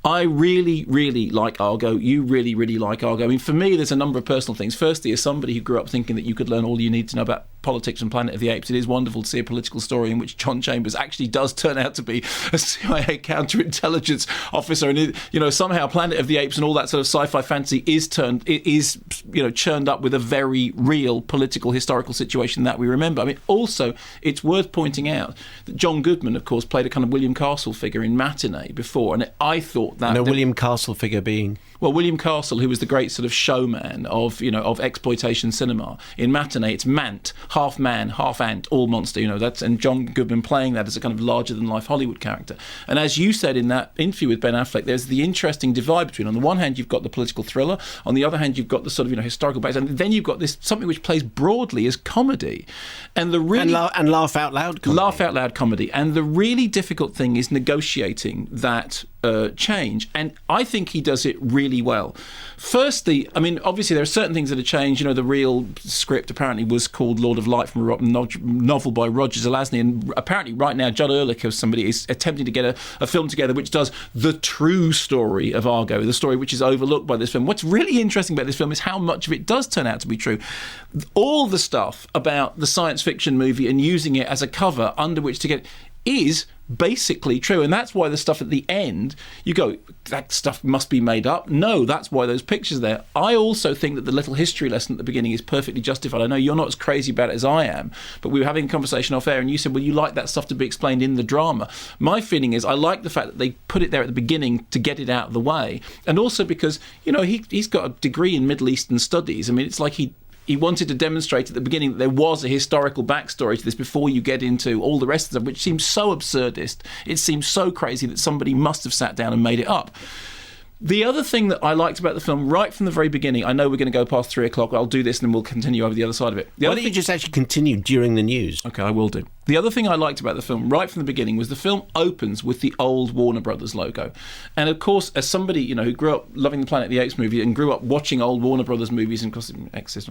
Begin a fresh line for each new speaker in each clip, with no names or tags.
I really, really like Argo. You really, really like Argo. I mean, for me, there's a number of personal things. Firstly, as somebody who grew up thinking that you could learn all you need to know about politics and Planet of the Apes, it is wonderful to see a political story in which John Chambers actually does turn out to be a CIA counterintelligence officer, and somehow Planet of the Apes and all that sort of sci-fi fantasy is churned up with a very real political historical situation that we remember. I mean, also it's worth pointing out that John Goodman, of course, played a kind of William Castle figure in Matinee before, and I thought that
William Castle figure being.
Well, William Castle, who was the great sort of showman of exploitation cinema. In Matinee, it's Mant, half man, half ant, all monster. And John Goodman playing that as a kind of larger-than-life Hollywood character. And as you said in that interview with Ben Affleck, there's the interesting divide between, on the one hand, you've got the political thriller, on the other hand, you've got the sort of historical background, and then you've got this something which plays broadly as comedy, and
laugh out loud comedy.
Laugh out loud comedy, and the really difficult thing is negotiating that change, and I think he does it really well. Firstly, I mean, obviously there are certain things that have changed. The real script apparently was called Lord of Light from a novel by Roger Zelazny, and apparently right now Judd Ehrlich or somebody is attempting to get a film together which does the true story of Argo, the story which is overlooked by this film. What's really interesting about this film is how much of it does turn out to be true. All the stuff about the science fiction movie and using it as a cover under which to get is basically true, and that's why the stuff at the end, you go, that stuff must be made up. No, that's why those pictures are there. I also think that the little history lesson at the beginning is perfectly justified. I know you're not as crazy about it as I am, but we were having a conversation off air and you said, well, you like that stuff to be explained in the drama. My feeling is I like the fact that they put it there at the beginning to get it out of the way, and also because he's got a degree in Middle Eastern studies. I mean, it's like he wanted to demonstrate at the beginning that there was a historical backstory to this before you get into all the rest of them, which seems so absurdist. It seems so crazy that somebody must have sat down and made it up. The other thing that I liked about the film right from the very beginning, I know we're going to go past 3 o'clock, I'll do this and then we'll continue over the other side of it.
Why don't you just actually continue during the news?
Okay, I will do. The other thing I liked about the film right from the beginning was the film opens with the old Warner Brothers logo. And of course, as somebody who grew up loving the Planet of the Apes movie and grew up watching old Warner Brothers movies, and of course, Exorcist,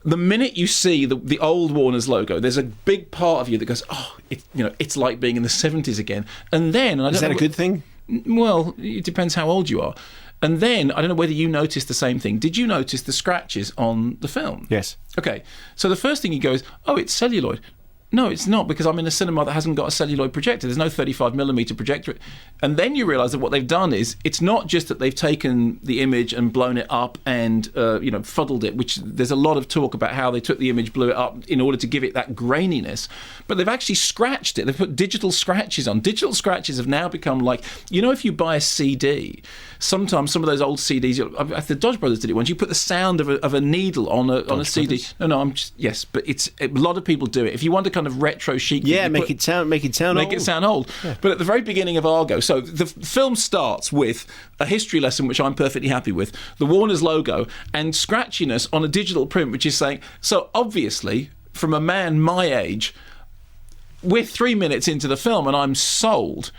the minute you see the old Warner's logo, there's a big part of you that goes, oh, it's like being in the 70s again. And then...
Is that a good thing?
Well, it depends how old you are. And then, I don't know whether you noticed the same thing. Did you notice the scratches on the film?
Yes.
Okay, so the first thing you go is, oh, it's celluloid. No, it's not, because I'm in a cinema that hasn't got a celluloid projector. There's no 35mm projector. And then you realise that what they've done is, it's not just that they've taken the image and blown it up and, fuddled it, which there's a lot of talk about how they took the image, blew it up in order to give it that graininess. But they've actually scratched it. They've put digital scratches on. Digital scratches have now become like, if you buy a CD, sometimes some of those old CDs, the Dodge Brothers did it once, you put the sound of a needle on a CD.
Brothers?
Yes, but a lot of people do it. If you want to kind of retro chic,
make it sound old.
Yeah. But at the very beginning of Argo, so the film starts with a history lesson, which I'm perfectly happy with, the Warner's logo, and scratchiness on a digital print, which is saying, so obviously, from a man my age, we're 3 minutes into the film and I'm sold.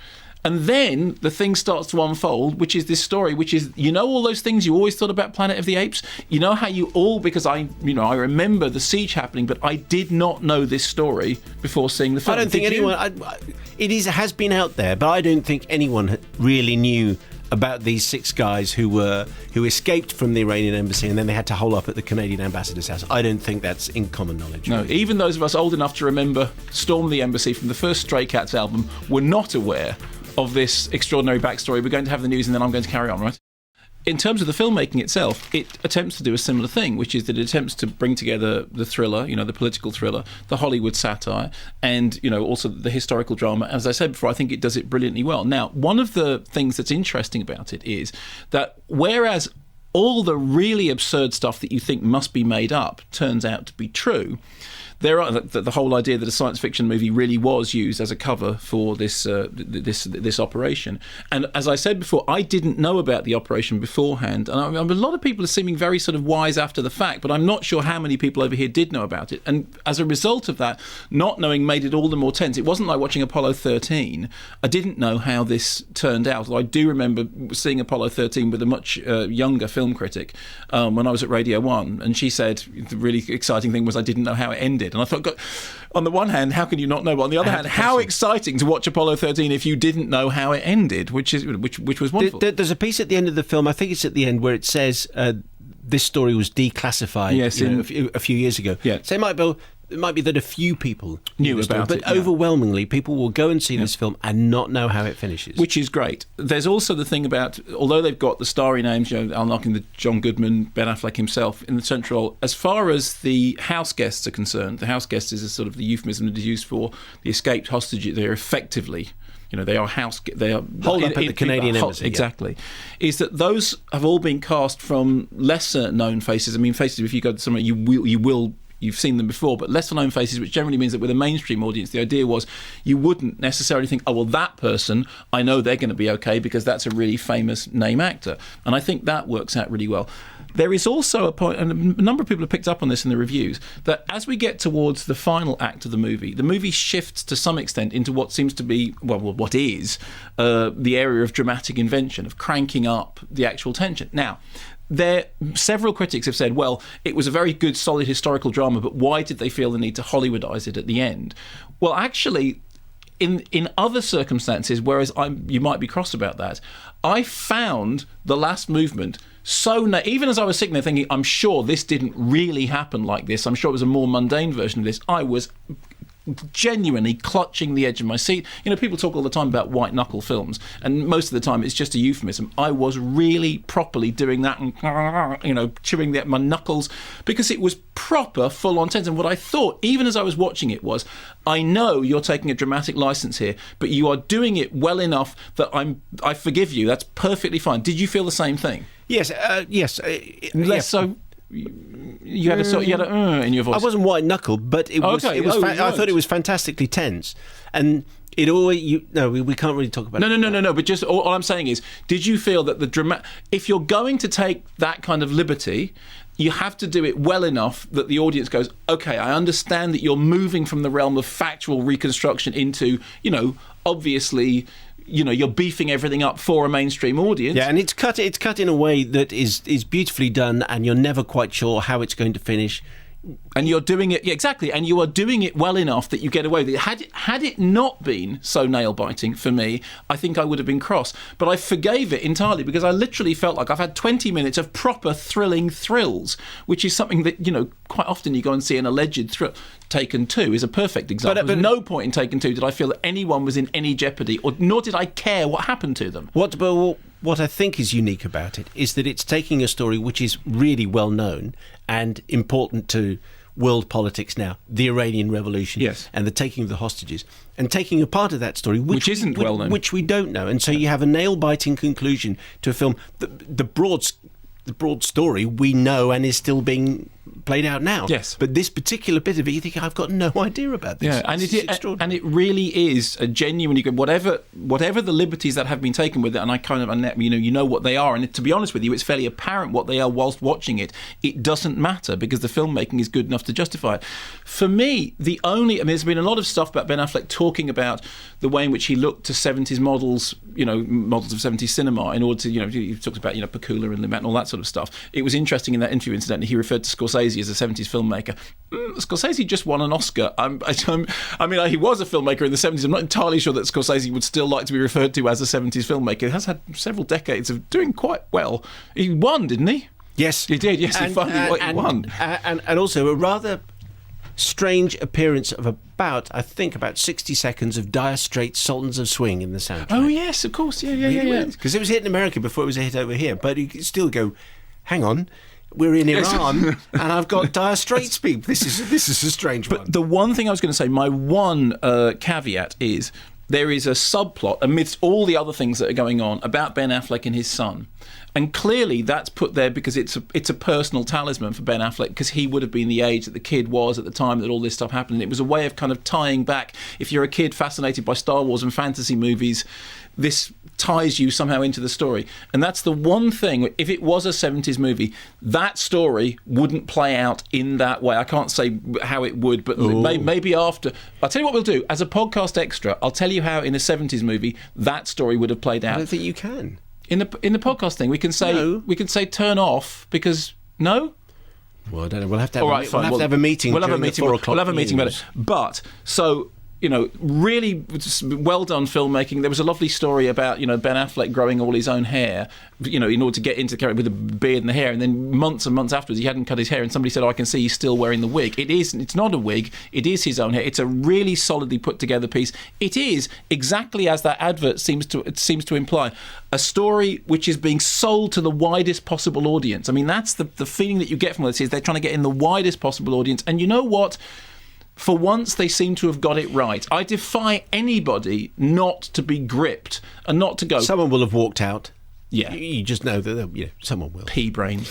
And then the thing starts to unfold, which is this story, which is, all those things you always thought about Planet of the Apes? How you all, because I remember the siege happening, but I did not know this story before seeing the film.
I don't think anyone... It has been out there, but I don't think anyone really knew about these 6 guys who escaped from the Iranian embassy and then they had to hole up at the Canadian ambassador's house. I don't think that's in common knowledge.
No, even those of us old enough to remember Storm the Embassy from the first Stray Cats album were not aware of this extraordinary backstory. We're going to have the news and then I'm going to carry on, right? In terms of the filmmaking itself, it attempts to do a similar thing, which is that it attempts to bring together the thriller, the political thriller, the Hollywood satire, and, also the historical drama. As I said before, I think it does it brilliantly well. Now, one of the things that's interesting about it is that whereas all the really absurd stuff that you think must be made up turns out to be true, there are the whole idea that a science fiction movie really was used as a cover for this operation. And as I said before, I didn't know about the operation beforehand. And a lot of people are seeming very sort of wise after the fact, but I'm not sure how many people over here did know about it. And as a result of that, not knowing made it all the more tense. It wasn't like watching Apollo 13. I didn't know how this turned out. I do remember seeing Apollo 13 with a much younger film critic when I was at Radio 1, and she said the really exciting thing was I didn't know how it ended. ended. And I thought, God, on the one hand, how can you not know? But on the other hand, how exciting to watch Apollo 13 if you didn't know how it ended, which was wonderful.
There's a piece at the end of the film, I think it's at the end, where it says this story was declassified a few years ago.
Yeah.
So it might be that a few people
knew about it,
but overwhelmingly people will go and see this film and not know how it finishes.
Which is great. There's also the thing about, although they've got the starry names, Al Narkin, John Goodman, Ben Affleck himself in the central role, as far as the house guests are concerned, the house guest is a sort of the euphemism that is used for the escaped hostages. They're effectively... they are
holed up at the Canadian embassy.
Exactly. Is that those have all been cast from lesser known faces. I mean, faces, if you go to somewhere, you've seen them before, but lesser known faces, which generally means that with a mainstream audience, the idea was you wouldn't necessarily think, oh, well, that person, I know they're going to be okay because that's a really famous name actor. And I think that works out really well. There is also a point, and a number of people have picked up on this in the reviews, that as we get towards the final act of the movie shifts to some extent into what seems to be, what is the area of dramatic invention, of cranking up the actual tension. Now, several critics have said, well, it was a very good, solid historical drama, but why did they feel the need to Hollywoodize it at the end? Well, actually, in other circumstances, whereas you might be cross about that, I found the last movement even as I was sitting there thinking, I'm sure this didn't really happen like this, I'm sure it was a more mundane version of this, I was genuinely clutching the edge of my seat. People talk all the time about white knuckle films, and most of the time it's just a euphemism. I was really properly doing that and chewing my knuckles, because it was proper full on tense. And what I thought, even as I was watching it, was, I know you're taking a dramatic license here, but you are doing it well enough that I forgive you. That's perfectly fine. Did you feel the same thing?
Yes.
So you had a in your voice.
I wasn't white knuckled, but it was.
Okay.
I thought it was fantastically tense, and it always. We can't really talk about.
No. But just all I'm saying is, did you feel that if you're going to take that kind of liberty, you have to do it well enough that the audience goes, okay, I understand that you're moving from the realm of factual reconstruction into, obviously, you're beefing everything up for a mainstream audience.
Yeah, and it's cut in a way that is beautifully done, and you're never quite sure how it's going to finish.
And you're doing it, exactly, and you are doing it well enough that you get away with it. Had it not been so nail-biting for me, I think I would have been cross. But I forgave it entirely, because I literally felt like I've had 20 minutes of proper thrilling thrills, which is something that, quite often you go and see an alleged thrill. Taken 2 is a perfect example. But at no point in Taken 2 did I feel that anyone was in any jeopardy, nor did I care what happened to them.
What I think is unique about it is that it's taking a story which is really well known and important to world politics now, the Iranian Revolution,
yes,
and the taking of the hostages, and taking a part of that story which
isn't well known,
which we don't know, and so you have a nail-biting conclusion to a film. The broad story we know and is still being played out now.
Yes.
But this particular bit of it, you think, I've got no idea about this.
Yeah, and it really is a genuinely good, whatever the liberties that have been taken with it, and I kind of, you know what they are, and to be honest with you, it's fairly apparent what they are whilst watching it. It doesn't matter, because the filmmaking is good enough to justify it. For me, there's been a lot of stuff about Ben Affleck talking about the way in which he looked to 70s models, models of 70s cinema, in order to, he talks about, Pakula and Lumet and all that sort of stuff. It was interesting in that interview, incidentally, he referred to Scorsese as a 70s filmmaker. Scorsese just won an Oscar. He was a filmmaker in the 70s. I'm not entirely sure that Scorsese would still like to be referred to as a 70s filmmaker. He has had several decades of doing quite well. He won, didn't he?
Yes.
He did, yes. He finally won.
And also a rather strange appearance of about 60 seconds of Dire Straits' Sultans of Swing in the soundtrack.
Oh, yes, of course. Yeah.
Because it was a hit in America before it was a hit over here. But you could still go, hang on, we're in Iran, and I've got Dire Straits beep. This is a strange one.
But the one thing I was going to say, my one caveat is, there is a subplot amidst all the other things that are going on about Ben Affleck and his son. And clearly that's put there because it's a personal talisman for Ben Affleck, because he would have been the age that the kid was at the time that all this stuff happened. And it was a way of kind of tying back. If you're a kid fascinated by Star Wars and fantasy movies, this ties you somehow into the story. And that's the one thing, if it was a 70s movie, that story wouldn't play out in that way. I can't say how it would, but maybe after. I'll tell you what we'll do. As a podcast extra, I'll tell you how in a 70s movie that story would have played out.
I don't think you can.
In the podcast thing, we can say turn off, because no?
Well, I don't know. We'll have to have,
All right, fine.
we'll have to have a meeting.
We'll have a
during the
meeting.
4 o'clock
We'll have a meeting about
news.
it. But so. Really well done filmmaking. There was a lovely story about, Ben Affleck growing all his own hair, in order to get into the character with the beard and the hair. And then months and months afterwards, he hadn't cut his hair. And somebody said, I can see he's still wearing the wig. It's not a wig. It is his own hair. It's a really solidly put together piece. It is exactly as that advert seems to imply. A story which is being sold to the widest possible audience. I mean, that's the feeling that you get from this is they're trying to get in the widest possible audience. And you know what? For once, they seem to have got it right. I defy anybody not to be gripped and not to go.
Someone will have walked out.
Yeah.
You just know that someone will.
Pea brain.